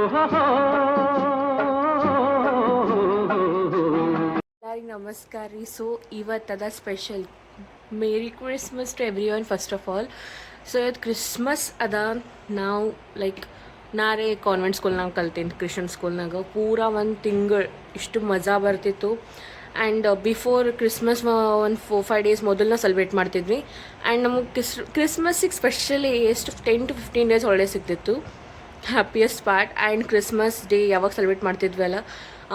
ಎಲ್ಲರಿಗೂ ನಮಸ್ಕಾರ ರೀ. ಸೊ ಇವತ್ತದ special merry Christmas to every one first of all. So ಇವತ್ತು ಕ್ರಿಸ್ಮಸ್ ಅದ. ನಾವು ಲೈಕ್ ನಾರೇ ಕಾನ್ವೆಂಟ್ ಸ್ಕೂಲ್ನಾಗ ಕಲ್ತೀನಿ, ಕ್ರಿಶ್ಚಿಯನ್ ಸ್ಕೂಲ್ನಾಗ. ಪೂರ ಒಂದು ತಿಂಗಳು ಇಷ್ಟು ಮಜಾ ಬರ್ತಿತ್ತು. ಆ್ಯಂಡ್ ಬಿಫೋರ್ ಕ್ರಿಸ್ಮಸ್ ಒಂದು 4-5 ಡೇಸ್ ಮೊದಲನ್ನ ಸೆಲೆಬ್ರೇಟ್ ಮಾಡ್ತಿದ್ವಿ. ಆ್ಯಂಡ್ ನಮಗೆ ಕ್ರಿಸ್ಮಸ್ಸಿಗೆ ಸ್ಪೆಷಲಿ ಎಷ್ಟು 10 to 15 ಡೇಸ್ ಹಾಲಿಡೇ ಸಿಗ್ತಿತ್ತು. Happiest part. And Christmas day ಯಾವಾಗ ಸೆಲೆಬ್ರೇಟ್ ಮಾಡ್ತಿದ್ವಲ್ಲ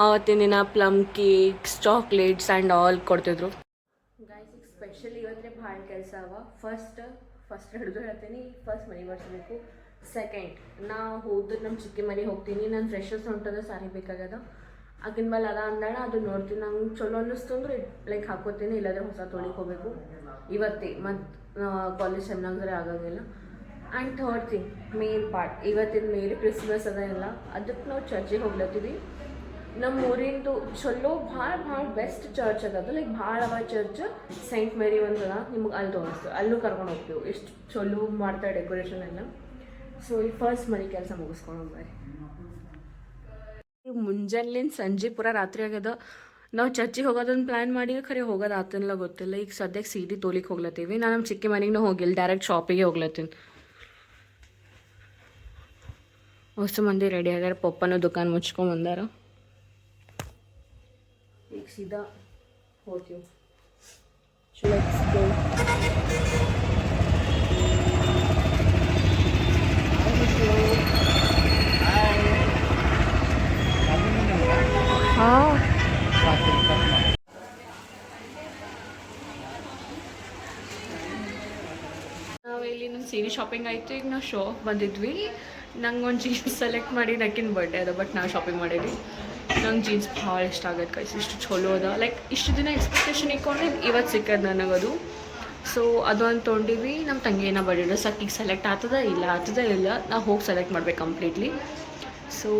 ಆವತ್ತಿನ ದಿನ plum cakes, chocolates and all ಕೊಡ್ತಿದ್ರು. ಗಾಯ್ಸ್ ಈಗ ಸ್ಪೆಷಲಿ ಇವತ್ತೇ ಭಾಳ ಕೆಲಸ ಅವ. ಫಸ್ಟ್ ಹಿಡಿದು ಹೇಳ್ತೀನಿ, ಫಸ್ಟ್ ಮನೆಗೆ ಬರ್ಸಬೇಕು. ಸೆಕೆಂಡ್ ನಾ ಹೋದ್ರೆ ನಮ್ಮ ಚಿಕ್ಕಿ ಮನೆಗೆ ಹೋಗ್ತೀನಿ. ನಾನು ಫ್ರೆಶರ್ಸ್ ಹೊಂಟದ ಸಾರಿ ಬೇಕಾಗದ. ಆಗಿನ ಮೇಲೆ ಅದ ಅಂದಾಣ ಅದು ನೋಡ್ತೀನಿ. ನಂಗೆ ಚಲೋ ಅನ್ನಿಸ್ತು ಅಂದ್ರೆ ಲೈಕ್ ಹಾಕೋತೀನಿ, ಇಲ್ಲಾಂದ್ರೆ ಹೊಸ ತೊಳಿಗೆ ಹೋಗಬೇಕು ಇವತ್ತೇ. ಮತ್ತು ಕಾಲೇಜ್ ಟೈಮ್ನಾಗ್ರೆ ಆಗೋಂಗಿಲ್ಲ. And third thing, main part, ಇವತ್ತಿನ ಮೇಲೆ ಕ್ರಿಸ್ಮಸ್ ಅದ ಇಲ್ಲ, ಅದಕ್ಕೆ ನಾವು ಚರ್ಚಿಗೆ ಹೋಗ್ಲತ್ತೀವಿ. ನಮ್ಮ ಊರಿಂದು ಚಲೋ ಭಾಳ ಬೆಸ್ಟ್ ಚರ್ಚ್ ಅದು. ಲೈಕ್ ಭಾಳ ಅವ ಚರ್ಚ್. ಸೈಂಟ್ ಮೇರಿ ಒಂದದ, ನಿಮ್ಗೆ ಅಲ್ಲಿ ತೋರಿಸ್ತೀವಿ, ಅಲ್ಲೂ ಕರ್ಕೊಂಡು ಹೋಗ್ತೀವಿ. ಎಷ್ಟು ಚಲೋ ಮಾಡ್ತಾರೆ ಡೆಕೋರೇಷನ್ ಎಲ್ಲ. ಸೊ ಈ ಫಸ್ಟ್ ಮನೆ ಕೆಲಸ ಮುಗಿಸ್ಕೊಂಡು ಬರ್ರಿ. ಮುಂಜಾನೆಲಿಂದ ಸಂಜೆ ಪೂರ ರಾತ್ರಿ ಆಗ್ಯದ. ನಾವು ಚರ್ಚಿಗೆ ಹೋಗೋದೊಂದು ಪ್ಲ್ಯಾನ್ ಮಾಡಿ ಖರೆ ಹೋಗೋದು ಆತನಲ್ಲ ಗೊತ್ತಿಲ್ಲ. ಈಗ ಸದ್ಯಕ್ಕೆ ಸೀರೆ ತೋಲಿಕ್ಕೆ ಹೋಗ್ಲತ್ತೀವಿ. ನಾನು ನಮ್ಮ ಚಿಕ್ಕಿ ಮನೆಗೆ ನಾವು ಹೋಗಿಲ್ಲ, ಡೈರೆಕ್ಟ್ ಶಾಪಿಗೆ ಹೋಗ್ಲತ್ತೀನಿ. ಹೊಸ ಮಂದಿ ರೆಡಿ ಆಗ್ಯಾರ, ಪಪ್ಪನ ದುಕಾನ್ ಮುಚ್ಕೊಂಡು ಬಂದಾರ. ಈಗ ಸೀದಾ ಹೋಗ್ತೀವಿ. ಹಾಂ, ನಾವು ಇಲ್ಲಿ ನಮ್ಮ ಸೀರೆ ಶಾಪಿಂಗ್ ಆಯಿತು. ಈಗ ನಾವು ಶೋ ಬಂದಿದ್ವಿ. ನಂಗೆ ಒಂದು ಜೀನ್ಸ್ ಸೆಲೆಕ್ಟ್ ಮಾಡಿ, ನಕ್ಕಿನ ಬರ್ಡೇ ಅದ, ಬಟ್ ನಾವು ಶಾಪಿಂಗ್ ಮಾಡಿದ್ವಿ. ನಂಗೆ ಜೀನ್ಸ್ ಭಾಳ ಇಷ್ಟ ಆಗತ್ತೆ ಕೈಸ್. ಇಷ್ಟು ಚಲೋ ಅದ. ಲೈಕ್ ಇಷ್ಟು ದಿನ ಎಕ್ಸ್ಪೆಕ್ಟೇಷನ್ ಇಟ್ಕೊಂಡ್ರೆ ಇವತ್ತು ಸಿಕ್ಕದ ನನಗದು. ಸೊ ಅದೊಂದು ತೊಗೊಂಡಿವಿ. ನಮ್ಮ ತಂಗಿ ಏನೋ ಬರ್ಡೇ ಸಕ್ಕಿಗೆ ಸೆಲೆಕ್ಟ್ ಆಗ್ತದ ಇಲ್ಲ ನಾವು ಹೋಗಿ ಸೆಲೆಕ್ಟ್ ಮಾಡ್ಬೇಕು ಕಂಪ್ಲೀಟ್ಲಿ. ಸೊ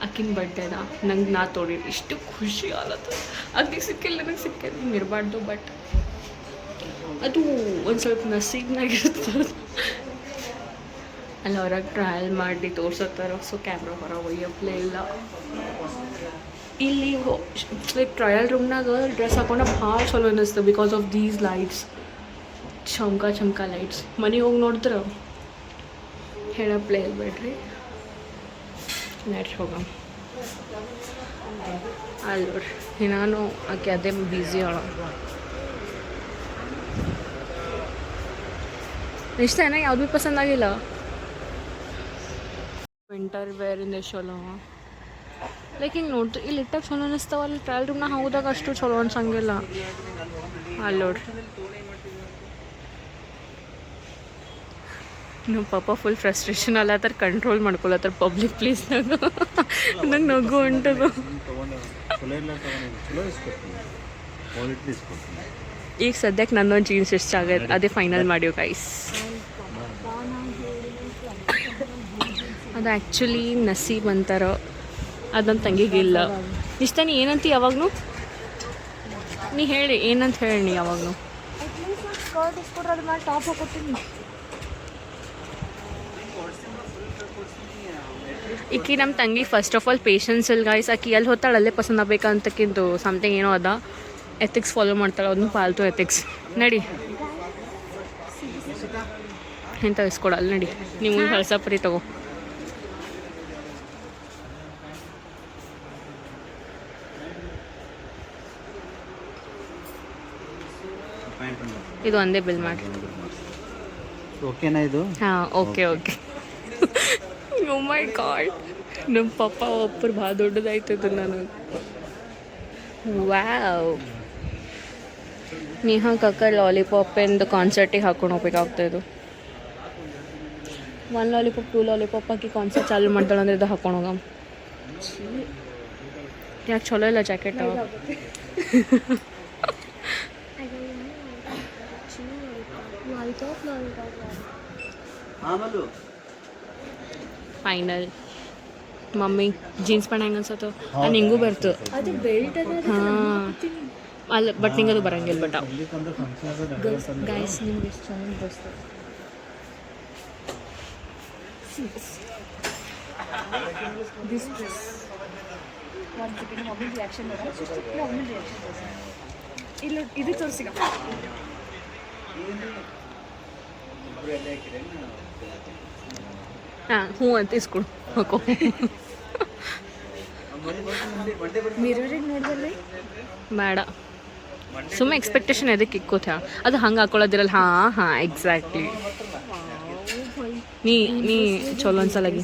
ಅಕ್ಕಿನ ಬರ್ಡೇ ಅದ, ನಂಗೆ ನಾ ತೊಗೊಂಡಿದ್ದು ಇಷ್ಟು ಖುಷಿ ಆಗತ್ತ. ಅಕ್ಕಿಗೆ ಸಿಕ್ಕಿಲ್ಲ, ನನಗೆ ಸಿಕ್ಕಿಲ್ಲ, ಹಿಂಗೆ ಇರಬಾರ್ದು. ಬಟ್ ಅದು ಒಂದು ಸ್ವಲ್ಪ ನಸೀಬ್ನಾಗಿರ್ತದೆ. ಅಲ್ಲಿ ಹೊರಗೆ ಟ್ರಯಲ್ ಮಾಡಿ ತೋರ್ಸತ್ತಾರ. ಸೊ ಕ್ಯಾಮ್ರಾ ಹೊರಗೆ ಒಯ್ಯಪ್ಲೇ ಇಲ್ಲ. ಇಲ್ಲಿ ಲೈಕ್ ಟ್ರಯಲ್ ರೂಮ್ನಾಗ ಡ್ರೆಸ್ ಹಾಕೊಂಡ ಭಾಳ ಚಲೋ ಅನ್ನಿಸ್ತು ಬಿಕಾಸ್ ಆಫ್ ದೀಸ್ ಲೈಟ್ಸ್, ಚಮಕ ಲೈಟ್ಸ್. ಮನೆಗೆ ಹೋಗಿ ನೋಡಿದ್ರೆ ಹೇಳಪ್ಲೇ ಇಲ್ಬೇಡ್ರಿ. ನೆಟ್ ಹೋಗ ಅಲ್ಲಿ ನೋಡ್ರಿ, ನಾನು ಆಕೆ ಅದೇ ಬ್ಯುಸಿ ಅಳ. ಇಷ್ಟ ಏನೋ ಯಾವುದು ಭೀ ಪಸಂದ್ ಆಗಿಲ್ಲ. ವಿಂಟರ್ ವೇರಿಂದ ಎಷ್ಟು ಚಲೋ ಲೈಕ್ ಹಿಂಗೆ ನೋಡ್ರಿ. ಇಲ್ಲಿ ಇಟ್ಟಾಗ ಚಲೋ ಅನ್ನಿಸ್ತಾವ. ಅಲ್ಲಿ ಟ್ರಯಲ್ ರೂಮ್ನ ಹೋದಾಗ ಅಷ್ಟು ಚಲೋ ಅನ್ಸಂಗಿಲ್ಲ. ಅಲ್ಲಿ ನೋಡ್ರಿ, ನಮ್ಮ ಪಾಪ ಫುಲ್ ಫ್ರಸ್ಟ್ರೇಷನ್ ಅಲ್ಲತ್ತಾರ, ಕಂಟ್ರೋಲ್ ಮಾಡ್ಕೊಳತ್ತಾರ ಪಬ್ಲಿಕ್ ಪ್ಲೇಸ್ನಾಗ. ನಂಗೆ ನಗು ಹೊಂಟದು. ಈಗ ಸದ್ಯಕ್ಕೆ ನನ್ನೊಂದು ಜೀನ್ಸ್ ಇಷ್ಟ ಆಗೈತೆ, ಅದೇ ಫೈನಲ್ ಮಾಡಿವ್ ಗೈಸ್. ಅದು ಆ್ಯಕ್ಚುಲಿ ನಸೀಬ್ ಅಂತಾರ, ಅದೊಂದು ತಂಗಿಗಿಲ್ಲ. ಇಷ್ಟ. ನೀ ಏನಂತ ಯಾವಾಗೂ ನೀ ಹೇಳಿ, ಏನಂತ ಹೇಳಿ ನೀ ಯಾವಾಗೂ. ಟಾಪ್ ಹಾಕೋತೀನಿ. ಈಕಿ ನಮ್ಮ ತಂಗಿ ಫಸ್ಟ್ ಆಫ್ ಆಲ್ ಪೇಷನ್ಸ್ ಇಲ್ಲ ಗಾಯ್ಸ್. ಆಕಿ ಎಲ್ಲಿ ಹೋಗ್ತಾಳೆ ಅಲ್ಲೇ ಪಸಂದ್ ಆಗ್ಬೇಕಂತಕ್ಕಿಂತ ಸಮಥಿಂಗ್ ಏನೋ ಅದ. ಎಥಿಕ್ಸ್ ಫಾಲೋ ಮಾಡ್ತಾಳೆ, ಅದನ್ನು ಪಾಲ್ತು ಎಥಿಕ್ಸ್. ನಡಿ ಎಂತ ಇಸ್ಕೊಡಲ್ಲ, ನಡಿ ನೀವು ಹಳಸಪರಿ ತಗೋ. ಇದು ಒಂದೇ ಬಿಲ್ ಮಾಡಿ. ಓಕೆನಾ ಇದು? ಹಾಂ, ಓಕೆ. ಓ ಮೈ ಗಾಡ್, ನಮ್ಮ ಪಪ್ಪ ಒಬ್ಬರು ಭಾಳ ದೊಡ್ಡದಾಯ್ತದ ನನಗೆ. ವಾವ್, ನೇಹಾ ಕಕ್ಕ ಲಾಲಿಪಾಪಿಂದು ಕಾನ್ಸರ್ಟಿಗೆ ಹಾಕೊಂಡು ಹೋಗ್ಬೇಕಾಗ್ತಾಯಿದ್ದು. 1 ಲಾಲಿಪಾಪ್ 2 ಲಾಲಿಪಾಪ್ ಹಾಕಿ ಕಾನ್ಸರ್ಟ್ ಚಾಲು ಮಾಡ್ತಾಳೆ ಅಂದ್ರೆ ಇದು ಹಾಕೊಂಡು ಹೋಗಮ್. ಯಾಕೆ ಚಲೋ ಇಲ್ಲ jacket? Final mummy jeans pant ಹೆಂಗೆ ಅನ್ಸತ್ತು? ಅದು ನಿಂಗೂ ಬರ್ತು. ಹಾಂ ಅಲ್ಲ, ಬಟ್ ನಿಂಗೆ ಅದು ಬರಂಗಿಲ್ಲ. ಬಟ್ ಗೈಸ್ ನಿಮ್ಗೆ ಎಷ್ಟು ಚೆನ್ನಾಗಿ ಬರ್ತದೆ. ದಿಸ್ ಡ್ರೆಸ್ ಒಂದು ಸೆಕೆಂಡ್ ಮೊಬೈಲ್ ರಿಯಾಕ್ಷನ್ ಮಾಡೋಣ ಮೊಬೈಲ್ ರಿಯಾಕ್ಷನ್ ಇಲ್ಲ ಇದು ತೋರಿಸಿಗ ಹಾಂ ಹ್ಞೂ ಅಂತ ಇಸ್ಕೊಡು ಹಾಕೋ ಮಿರರಿಗೆ ನೋಡಿದಲ್ಲಿ ಬೇಡ ಸುಮ್ಮನೆ ಎಕ್ಸ್ಪೆಕ್ಟೇಷನ್ ಎದಕ್ಕೆ ಇಕ್ಕೋತ ಅದು ಹಂಗೆ ಹಾಕೊಳ್ಳೋದಿರಲ್ಲ ಹಾಂ ಎಕ್ಸಾಕ್ಟ್ಲಿ ನೀ ಚಲೋ ಅನ್ಸಲಾಗಿ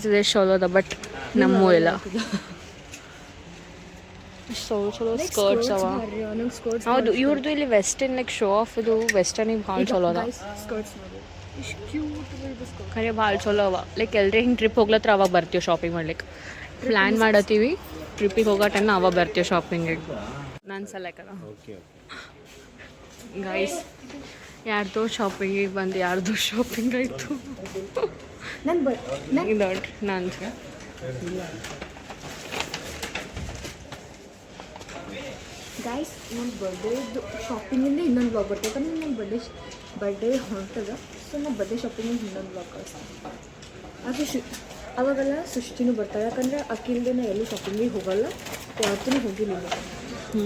ಇದೆ ಚಲೋ ಅದ ಬಟ್ ನಮ್ಮ ಇಲ್ಲ ಚಲೋ ಸ್ಕರ್ಟ್ಸ್ ಅವ ಹೌದು ಇವ್ರದ್ದು ಇಲ್ಲಿ ವೆಸ್ಟರ್ನ್ ಲೈಕ್ ಶೋ ಆಫ್ ಇದು ವೆಸ್ಟರ್ನಿಗೆ ಭಾಳ ಚಲೋ ಅದ ಖರೆ ಭಾಳ ಚಲೋ ಅವ ಲೈಕ್ ಎಲ್ರಿ ಹಿಂಗೆ ಟ್ರಿಪ್ ಹೋಗ್ಲತ್ರ ಅವಾಗ ಬರ್ತೀವಿ ಶಾಪಿಂಗ್ ಮಾಡ್ಲಿಕ್ಕೆ ಪ್ಲ್ಯಾನ್ ಮಾಡತ್ತೀವಿ ಟ್ರಿಪ್ಪಿಗೆ ಹೋಗೋ ಟೈಮ್ ಅವಾಗ ಬರ್ತೀವಿ ಶಾಪಿಂಗಿಗೆ ನಾನು ಸಲಕಲ್ಲ ಗೈಸ್ ಯಾರ್ದೋ ಶಾಪಿಂಗಿಗೆ ಬಂದು ಯಾರ್ದೋ ಶಾಪಿಂಗ್ ಆಯಿತು ಇದೊಂದು ನಂದು ಗೈಸ್ ನನ್ನ ಬರ್ಡೇದು ಶಾಪಿಂಗಿಂದ ಇನ್ನೊಂದು ಬ್ಲಾಗ್ ಬರ್ತೈತೆ ಯಾಕಂದ್ರೆ ನನ್ನ ಬರ್ಡೇ ಹೊಂಟದ ಸೊ ನಾನು ಬರ್ಡೇ ಶಾಪಿಂಗಿಂದ ಇನ್ನೊಂದು ಬ್ಲಾಗ್ ಕಳಿಸ್ತೀನಿ ಅದು ಅವಾಗೆಲ್ಲ ಸೃಷ್ಟಿನೂ ಬರ್ತಾಳೆ ಯಾಕಂದರೆ ಅಕ್ಕಿಲ್ದೇ ಎಲ್ಲೂ ಶಾಪಿಂಗಿಗೆ ಹೋಗಲ್ಲ ಯಾವತ್ತೂ ಹೋಗಿಲ್ಲ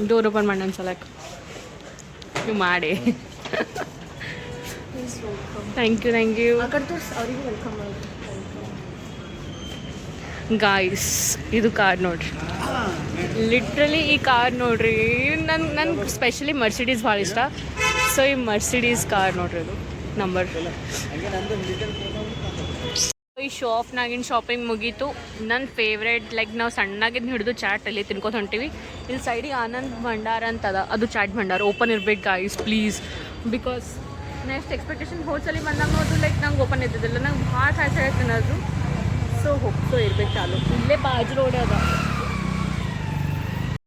ಡೋರ್ ಓಪನ್ ಮಾಡಿ ಒಂದು ಸಲಕ್ಕೆ ನೀವು ಮಾಡಿ ಥ್ಯಾಂಕ್ ಯು ಆ ಕಡೆ ತೋರಿಸಿ ಅವರಿಗೂ ವೆಲ್ಕಮ್ ಮಾಡಿ ಗಾಯ್ಸ್ ಇದು ಕಾರ್ ನೋಡ್ರಿ ಲಿಟ್ರಲಿ ಈ ಕಾರ್ ನೋಡ್ರಿ ನನ್ಗೆ ಸ್ಪೆಷಲಿ ಮರ್ಸಿಡೀಸ್ ಭಾಳ ಇಷ್ಟ ಸೊ ಈ ಮರ್ಸಿಡೀಸ್ ಕಾರ್ ನೋಡ್ರಿ ಅದು ನಂಬರ್ ಈ ಶೋ ಆಫ್ನಾಗಿನ ಶಾಪಿಂಗ್ ಮುಗೀತು ನನ್ನ ಫೇವ್ರೇಟ್ ಲೈಕ್ ನಾವು ಸಣ್ಣಾಗಿದ್ದು ಹಿಡಿದು ಚಾಟ್ ಅಲ್ಲಿ ತಿನ್ಕೊತ ಹೊಂಟೀವಿ ಇಲ್ಲಿ ಸೈಡಿಗೆ ಆನಂದ್ ಭಂಡಾರ ಅಂತದ ಅದು ಚಾಟ್ ಭಂಡಾರ ಓಪನ್ ಇರ್ಬೇಕು guys please because next expectation ಹೋದ್ಸಲಿ ಬಂದಾಗ ಅದು ಲೈಕ್ ನಂಗೆ ಓಪನ್ ಇದ್ದಿದ್ದಿಲ್ಲ ನಂಗೆ ಭಾಳ ಸಾಯ್ತಾ ತಿನ್ನೋದು ಸೊ ಹೋಗ್ತೋ ಇರ್ಬೇಕು ಚಾಲು ಇಲ್ಲೇ ಬಾಜು ರೋಡ್ ಅದ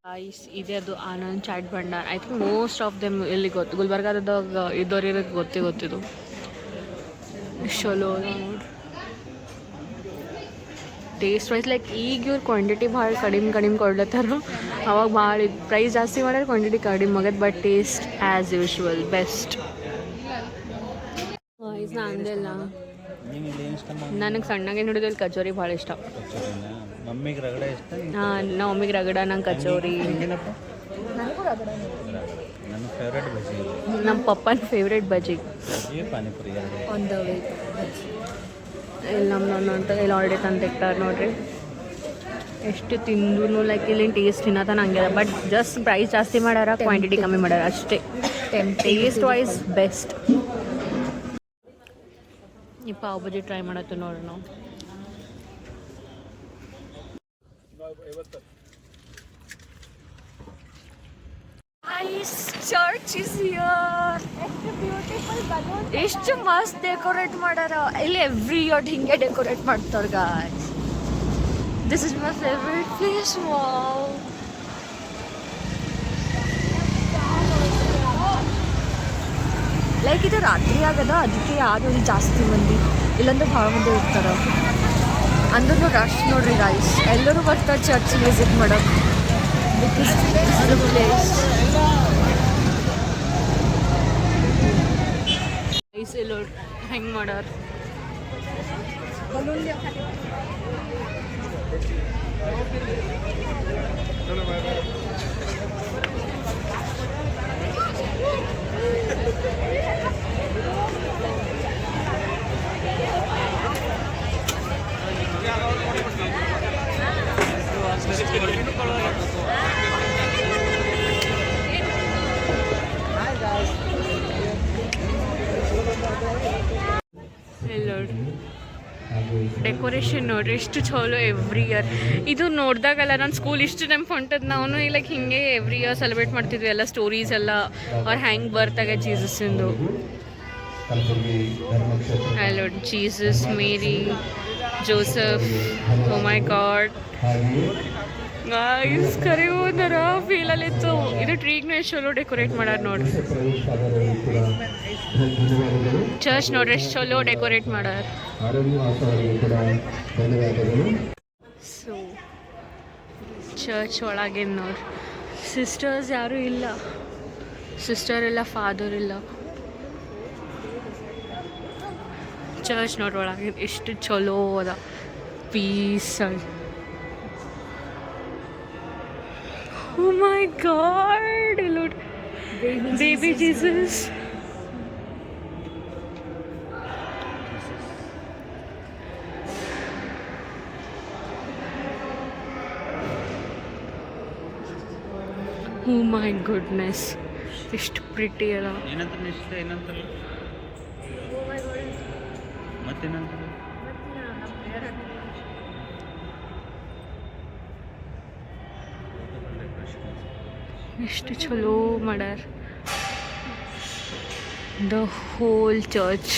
ಗಾಯ್ಸ್ ಇದೆ ಅದು Anand chat Bhandar I think most of them ಇಲ್ಲಿ ಗೊತ್ತು ಗುಲ್ಬರ್ಗಾದಾಗ ಇದ್ದವ್ರಿಗೆ ಗೊತ್ತಿದ್ದು ಚಲೋ ನೋಡಿ ಟೇಸ್ಟ್ ವೈಸ್ ಲೈಕ್ ಈಗ ಇವ್ರು ಕ್ವಾಂಟಿಟಿ ಭಾಳ ಕಡಿಮೆ ಕೊಡ್ಲತ್ತಾರ ಅವಾಗ ಭಾಳ ಪ್ರೈಸ್ ಜಾಸ್ತಿ ಮಾಡ್ಯಾರ ಕ್ವಾಂಟಿಟಿ ಕಡಿಮೆ ಆಗತ್ತೆ but taste as usual best ನಾ ಅಂದಿಲ್ಲ ನನಗೆ ಸಣ್ಣಗೆ ಹಿಡಿದಲ್ಲಿ ಕಚೋರಿ ಭಾಳ ಇಷ್ಟ ಹಾಂ ನಮ್ಮ ಮಮ್ಮಿಗೆ ರಗಡ ನಂಗೆ ಕಚೋರಿ ನಮ್ಮ ಪಪ್ಪನ favourite bajji on the way ಇಲ್ಲಿ ನಮ್ಮ ಅಂತ ಇಲ್ಲಿ ಆಲ್ರೆಡಿ ತಂದಿಟ್ಟಾರೆ ನೋಡ್ರಿ ಎಷ್ಟು ತಿಂದ್ರು ಲೈಕ್ ಇಲ್ಲಿ ಟೇಸ್ಟ್ ತಿನ್ನತಾನ ಹಂಗೆ ಬಟ್ ಜಸ್ಟ್ ಪ್ರೈಸ್ ಜಾಸ್ತಿ ಮಾಡ್ಯಾರ ಕ್ವಾಂಟಿಟಿ ಕಮ್ಮಿ ಮಾಡ್ಯಾರ ಅಷ್ಟೇ ಟೇಸ್ಟ್ ವೈಸ್ ಬೆಸ್ಟ್ ಈ ಪಾವ್ ಬಜ್ಜಿ ಟ್ರೈ ಮಾಡತ್ತು ನೋಡ್ರಿ ನಾವು ಚರ್ಚ್ ಇಸ್ ಹಿಯರ್ ಎಷ್ಟು ಮಸ್ತ್ ಡೆಕೋರೇಟ್ ಮಾಡ್ಯಾರ ಇಲ್ಲಿ ಎವ್ರಿ ಇಯರ್ ಹಿಂಗೆ ಡೆಕೋರೇಟ್ ಮಾಡ್ತಾರೆ guys this is my favourite place wow like ಇದು ರಾತ್ರಿ ಆಗದ ಅದಕ್ಕೆ ಯಾರು ಇಲ್ಲಿ ಜಾಸ್ತಿ ಮಂದಿ ಇಲ್ಲಂದ್ರೆ ಭಾಳ ಮಂದಿ ಇರ್ತಾರೆ ಅಂದ್ರೂ ರಶ್ ನೋಡ್ರಿ ಗಾಯ್ಸ್ ಎಲ್ಲರೂ ಬರ್ತಾರೆ ಚರ್ಚ್ ವಿಸಿಟ್ ಮಾಡೋಕ್ಕೆ ಬಿಕಾಸ್ ಅದು ಪ್ಲೇಸ್ ಐಸೆಲ್ಲ ಹೆಂಗೆ ಮಾಡ್ಯಾರ ಡೆಕೋರೇಷನ್ ನೋಡ್ರಿ ಎಷ್ಟು ಚಲೋ ಎವ್ರಿ ಇಯರ್ ಇದು ನೋಡಿದಾಗಲ್ಲ ನಾನು ಸ್ಕೂಲ್ ಇಷ್ಟು ನೆನಪು ಹೊಂಟದ್ದು ನಾವು ಲೈಕ್ ಹಿಂಗೆ ಎವ್ರಿ ಇಯರ್ ಸೆಲೆಬ್ರೇಟ್ ಮಾಡ್ತಿದ್ವಿ ಎಲ್ಲ ಸ್ಟೋರೀಸ್ ಎಲ್ಲ ಅವ್ರು ಹ್ಯಾಂಗೆ ಬರ್ತಾಗ ಜೀಸಸ್ಸಿಂದು ಹಲೋ ಜೀಸಸ್ ಮೇರಿ ಜೋಸಫ್ ಓ ಮೈ ಗಾಡ್ ಗಾಯ್ಸ್ ಕರೆ ಹೋದರ ಫೀಲಲ್ಲಿತ್ತು ಇದು ಟ್ರೀಗ್ನ ಎಷ್ಟು ಚಲೋ ಡೆಕೋರೇಟ್ ಮಾಡ್ಯಾರ ನೋಡ್ರಿ ಚರ್ಚ್ ನೋಡ್ರಿ ಎಷ್ಟು ಚಲೋ ಡೆಕೋರೇಟ್ ಮಾಡ್ಯಾರ ಸೊ ಚರ್ಚ್ ಒಳಗೆ ನೋಡ್ರಿ ಸಿಸ್ಟರ್ಸ್ ಯಾರೂ ಇಲ್ಲ ಸಿಸ್ಟರ್ ಇಲ್ಲ ಫಾದರ್ ಇಲ್ಲ ಚರ್ಚ್ ನೋಡ್ರಿ ಒಳಗೆ ಎಷ್ಟು ಚಲೋ ಅದ piece. Oh my God! Look, baby Jesus. Oh my goodness, ಎಷ್ಟು ಪ್ರಿಟಿ ಅಲ್ಲ. ಏನಂತ ನಿಶ್ಚಿತ ಏನಂತ ಮತ್ತೇನಂತ ಎಷ್ಟು ಚಲೋ ಮಾಡ್ಯಾರ ದ ಹೋಲ್ ಚರ್ಚ್.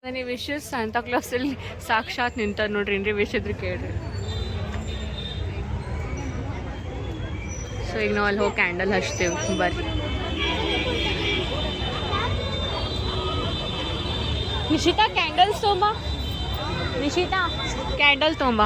ನನಗೆ ವಿಶಸ್ ಸಾಂತಾ ಕ್ಲಾಸಲ್ಲಿ ಸಾಕ್ಷಾತ್ ನಿಂತಾರ ನೋಡ್ರಿ, ಏನ್ರಿ ವಿಶ್ ಇದ್ರೆ ಕೇಳ್ರಿ. ಸೊ ಈಗ ನಾವು ಅಲ್ಲಿ ಹೋಗಿ ಕ್ಯಾಂಡಲ್ ಹಚ್ತೇವೆ ಬರ್ರಿ. ನಿಶಿತಾ ಕ್ಯಾಂಡಲ್ಸ್ ತೊಂಬ, ನಿಶಿತಾ ಕ್ಯಾಂಡಲ್ ತೊಂಬ.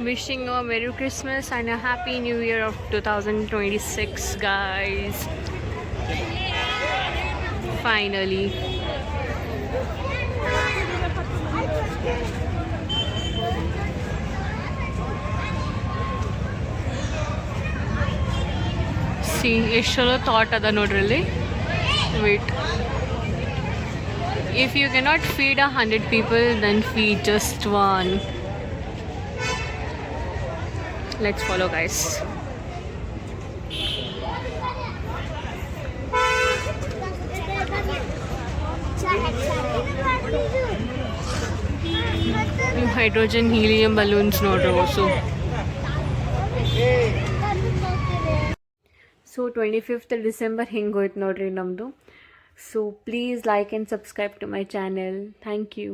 Wishing you a Merry Christmas and a Happy New Year of 2026, guys. Finally. See, ಎಷ್ಟು ಚಲೋ ಥಾಟ್ ಅದ ನೋಡ್ರಲ್ಲಿ. Wait. If you cannot feed 100 people, then feed just one. Let's follow, guys. Hydrogen helium balloons ನೋಡ್ರಿ also. So 25th December ಹಿಂಗೆ ಹೋಯ್ತು ನೋಡ್ರಿ ನಮ್ಮದು. So please like and subscribe to my channel. Thank you.